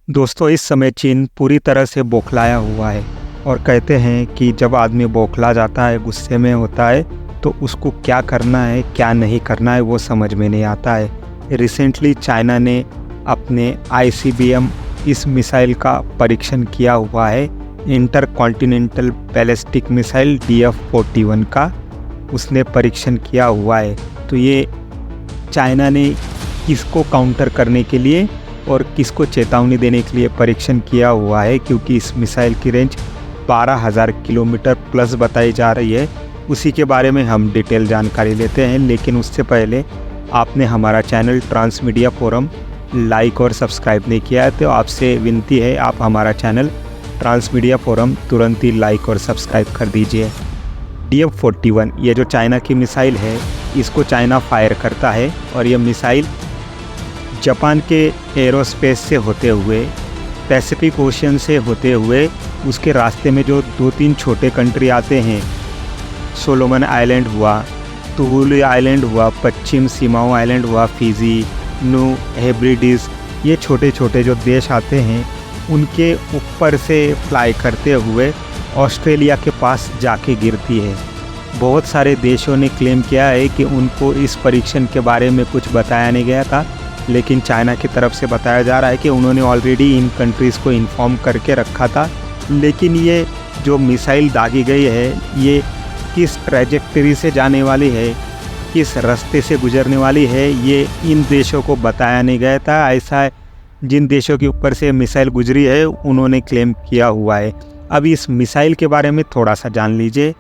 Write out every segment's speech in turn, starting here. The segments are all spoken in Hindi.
दोस्तों, इस समय चीन पूरी तरह से बौखलाया हुआ है और कहते हैं कि जब आदमी बौखला जाता है, गुस्से में होता है, तो उसको क्या करना है क्या नहीं करना है वो समझ में नहीं आता है। रिसेंटली चाइना ने अपने ICBM इस मिसाइल का परीक्षण किया हुआ है, inter continental ballistic missile DF-41 का उसने परीक्षण किया हुआ है। तो ये चाइना ने किसको काउंटर करने के लिए और किसको चेतावनी देने के लिए परीक्षण किया हुआ है, क्योंकि इस मिसाइल की रेंज 12,000 किलोमीटर प्लस बताई जा रही है। उसी के बारे में हम डिटेल जानकारी लेते हैं, लेकिन उससे पहले आपने हमारा चैनल ट्रांसमीडिया फोरम लाइक और सब्सक्राइब नहीं किया है तो आपसे विनती है आप हमारा चैनल ट्रांसमीडिया फोरम तुरंत ही लाइक और सब्सक्राइब कर दीजिए। DF-41 ये जो चाइना की मिसाइल है, इसको चाइना फायर करता है और ये मिसाइल जापान के एरोस्पेस से होते हुए, पैसिफिक ओशियन से होते हुए, उसके रास्ते में जो 2-3 छोटे कंट्री आते हैं, सोलोमन आइलैंड हुआ, तुवालू आइलैंड हुआ, पश्चिम सीमाओ आइलैंड हुआ, फिजी, न्यू हेब्रिडीज, ये छोटे छोटे जो देश आते हैं उनके ऊपर से फ्लाई करते हुए ऑस्ट्रेलिया के पास जाके गिरती है। बहुत सारे देशों ने क्लेम किया है कि उनको इस परीक्षण के बारे में कुछ बताया नहीं गया था, लेकिन चाइना की तरफ से बताया जा रहा है कि उन्होंने ऑलरेडी इन कंट्रीज़ को इन्फॉर्म करके रखा था। लेकिन ये जो मिसाइल दागी गई है, ये किस ट्रैजेक्टरी से जाने वाली है, किस रास्ते से गुजरने वाली है, ये इन देशों को बताया नहीं गया था। ऐसा जिन देशों के ऊपर से मिसाइल गुजरी है उन्होंने क्लेम किया हुआ है। अब इस मिसाइल के बारे में थोड़ा सा जान लीजिए।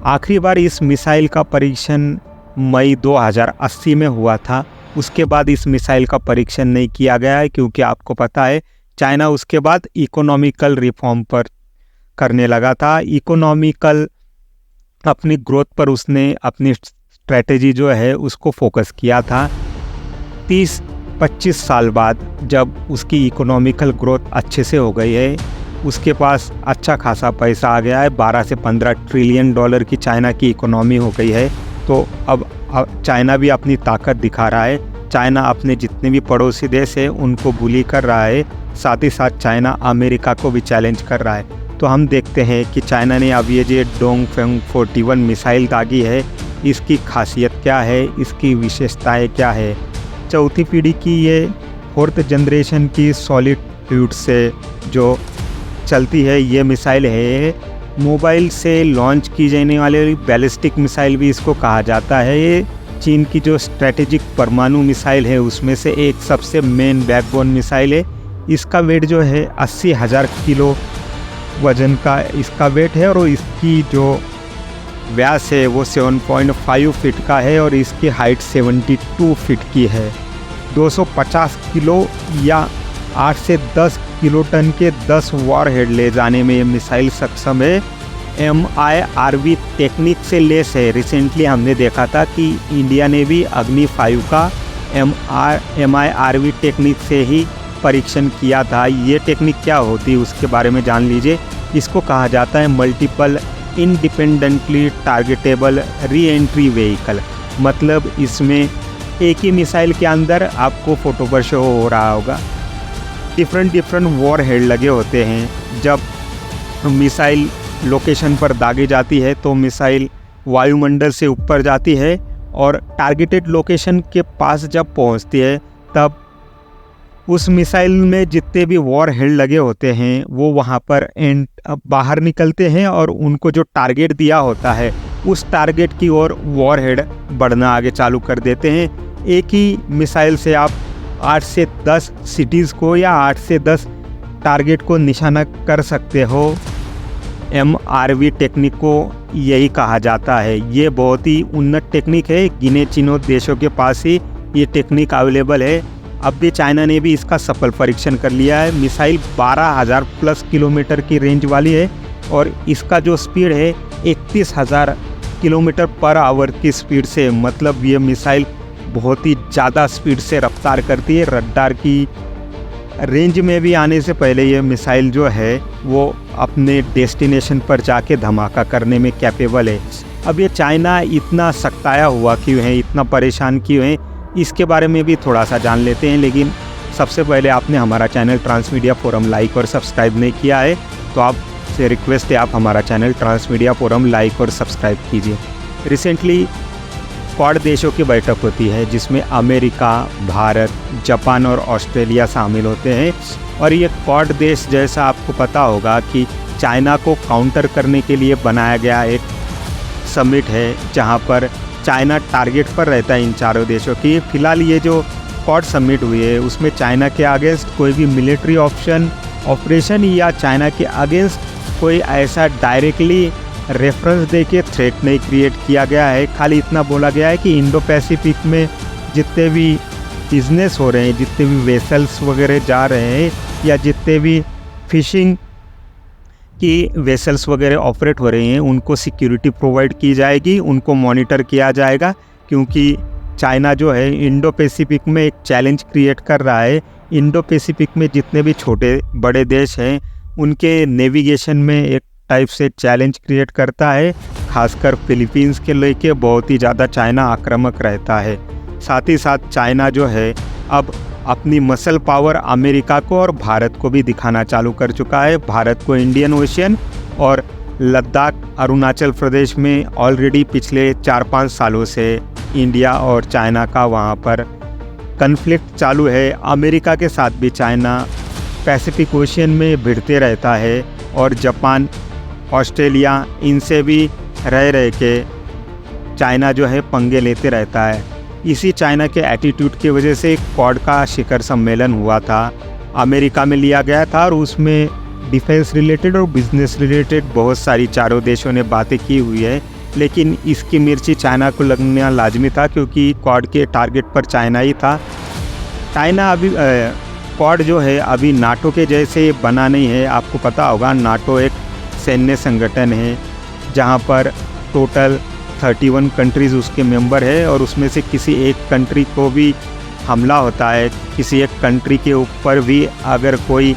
आखिरी बार इस मिसाइल का परीक्षण मई 2080 में हुआ था। उसके बाद इस मिसाइल का परीक्षण नहीं किया गया है, क्योंकि आपको पता है चाइना उसके बाद इकोनॉमिकल रिफॉर्म पर करने लगा था। इकोनॉमिकल अपनी ग्रोथ पर उसने अपनी स्ट्रेटेजी जो है उसको फोकस किया था। 30-25 साल बाद जब उसकी इकोनॉमिकल ग्रोथ अच्छे से हो गई है, उसके पास अच्छा खासा पैसा आ गया है, 12 से 15 ट्रिलियन डॉलर की चाइना की इकोनॉमी हो गई है, तो अब चाइना भी अपनी ताकत दिखा रहा है। चाइना अपने जितने भी पड़ोसी देश है उनको बुली कर रहा है, साथ ही साथ चाइना अमेरिका को भी चैलेंज कर रहा है। तो हम देखते हैं कि चाइना ने अब ये जो डोंगफेंग 41 मिसाइल दागी है, इसकी खासियत क्या है, इसकी विशेषताएं क्या है। चौथी पीढ़ी की ये 4th जनरेशन की सॉलिड फ्यूल से जो चलती है ये मिसाइल है। मोबाइल से लॉन्च की जाने वाली बैलिस्टिक मिसाइल भी इसको कहा जाता है। ये चीन की जो स्ट्रेटेजिक परमाणु मिसाइल है उसमें से एक सबसे मेन बैकबोन मिसाइल है। इसका वेट जो है 80,000 किलो वजन का इसका वेट है और इसकी जो व्यास है वो 7.5 फीट का है और इसकी हाइट 72 फीट की है। 250 किलो या 8 से 10 किलोटन के 10 वॉरहेड ले जाने में ये मिसाइल सक्षम है। MIRV टेक्निक से लेस है। रिसेंटली हमने देखा था कि इंडिया ने भी अग्नि 5 का MIRV टेक्निक से ही परीक्षण किया था। ये टेक्निक क्या होती है उसके बारे में जान लीजिए। इसको कहा जाता है multiple independently targetable re entry vehicle. मतलब इसमें एक ही मिसाइल के अंदर आपको फोटो पर शो हो रहा होगा, डिफरेंट वॉरहेड लगे होते हैं। जब मिसाइल लोकेशन पर दागी जाती है तो मिसाइल वायुमंडल से ऊपर जाती है और टारगेटेड लोकेशन के पास जब पहुंचती है तब उस मिसाइल में जितने भी वॉरहेड लगे होते हैं वो वहां पर बाहर निकलते हैं और उनको जो टारगेट दिया होता है उस टारगेट की ओर वॉरहेड बढ़ना आगे चालू कर देते हैं। एक ही मिसाइल से आप 8 से 10 सिटीज़ को या 8 से 10 टारगेट को निशाना कर सकते हो। MRV टेक्निक को यही कहा जाता है। ये बहुत ही उन्नत टेक्निक है, गिने चुने देशों के पास ही ये टेक्निक अवेलेबल है। अब भी चाइना ने भी इसका सफल परीक्षण कर लिया है। मिसाइल 12,000 प्लस किलोमीटर की रेंज वाली है और इसका जो स्पीड है 31,000 किलोमीटर पर आवर की स्पीड से, मतलब ये मिसाइल बहुत ही ज़्यादा स्पीड से रफ्तार करती है। रडार की रेंज में भी आने से पहले ये मिसाइल जो है वो अपने डेस्टिनेशन पर जाके धमाका करने में कैपेबल है। अब ये चाइना इतना सख्ताया हुआ क्यों है, इतना परेशान क्यों है, इसके बारे में भी थोड़ा सा जान लेते हैं। लेकिन सबसे पहले आपने हमारा चैनल ट्रांसमीडिया फोरम लाइक और सब्सक्राइब नहीं किया है तो आपसे रिक्वेस्ट है आप हमारा चैनल ट्रांसमीडिया फोरम लाइक और सब्सक्राइब कीजिए। रिसेंटली क्वाड देशों की बैठक होती है जिसमें अमेरिका, भारत, जापान और ऑस्ट्रेलिया शामिल होते हैं। और ये क्वाड देश जैसा आपको पता होगा कि चाइना को काउंटर करने के लिए बनाया गया एक समिट है जहाँ पर चाइना टारगेट पर रहता है इन चारों देशों की। फिलहाल ये जो क्वाड समिट हुई है उसमें चाइना के अगेंस्ट कोई भी मिलिट्री ऑपरेशन या चाइना के अगेंस्ट कोई ऐसा डायरेक्टली रेफरेंस दे के थ्रेट नहीं क्रिएट किया गया है। खाली इतना बोला गया है कि इंडो पैसिफिक में जितने भी बिजनेस हो रहे हैं, जितने भी वेसल्स वगैरह जा रहे हैं या जितने भी फिशिंग की वेसल्स वगैरह ऑपरेट हो रही हैं उनको सिक्योरिटी प्रोवाइड की जाएगी, उनको मॉनिटर किया जाएगा, क्योंकि चाइना जो है इंडो पैसिफिक में एक चैलेंज क्रिएट कर रहा है। इंडो पैसिफिक में जितने भी छोटे बड़े देश हैं उनके नेविगेशन में एक टाइप से चैलेंज क्रिएट करता है। खासकर फिलीपींस के लेके बहुत ही ज़्यादा चाइना आक्रामक रहता है। साथ ही साथ चाइना जो है अब अपनी मसल पावर अमेरिका को और भारत को भी दिखाना चालू कर चुका है। भारत को इंडियन ओशियन और लद्दाख, अरुणाचल प्रदेश में ऑलरेडी पिछले 4-5 सालों से इंडिया और चाइना का वहाँ पर कन्फ्लिक्ट चालू है। अमेरिका के साथ भी चाइना पैसिफिक ओशियन में भिड़ते रहता है और जापान, ऑस्ट्रेलिया इनसे भी रह के चाइना जो है पंगे लेते रहता है। इसी चाइना के एटीट्यूड की वजह से क्वाड का शिखर सम्मेलन हुआ था, अमेरिका में लिया गया था और उसमें डिफेंस रिलेटेड और बिजनेस रिलेटेड बहुत सारी चारों देशों ने बातें की हुई है। लेकिन इसकी मिर्ची चाइना को लगना लाजमी था क्योंकि क्वाड के टारगेट पर चाइना ही था। चाइना अभी क्वाड जो है अभी नाटो के जैसे बना नहीं है। आपको पता होगा नाटो एक सैन्य संगठन है जहां पर टोटल 31 कंट्रीज़ उसके मेंबर है और उसमें से किसी एक कंट्री को भी हमला होता है, किसी एक कंट्री के ऊपर भी अगर कोई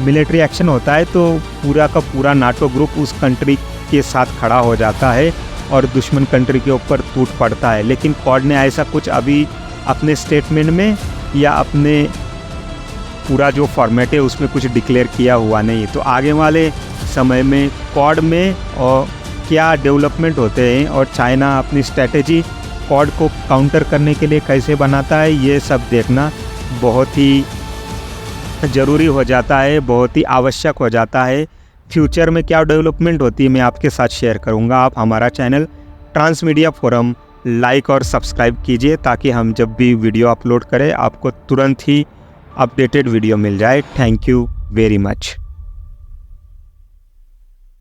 मिलिट्री एक्शन होता है तो पूरा का पूरा नाटो ग्रुप उस कंट्री के साथ खड़ा हो जाता है और दुश्मन कंट्री के ऊपर टूट पड़ता है। लेकिन क्वाड ने ऐसा कुछ अभी अपने स्टेटमेंट में या अपने पूरा जो फॉर्मेट है उसमें कुछ डिक्लेयर किया हुआ नहीं। तो आगे वाले समय में क्वाड में और क्या डेवलपमेंट होते हैं और चाइना अपनी स्ट्रैटेजी क्वाड को काउंटर करने के लिए कैसे बनाता है, ये सब देखना बहुत ही ज़रूरी हो जाता है, बहुत ही आवश्यक हो जाता है। फ्यूचर में क्या डेवलपमेंट होती है मैं आपके साथ शेयर करूंगा। आप हमारा चैनल ट्रांसमीडिया फोरम लाइक और सब्सक्राइब कीजिए ताकि हम जब भी वीडियो अपलोड करें आपको तुरंत ही अपडेटेड वीडियो मिल जाए। Thank you very much.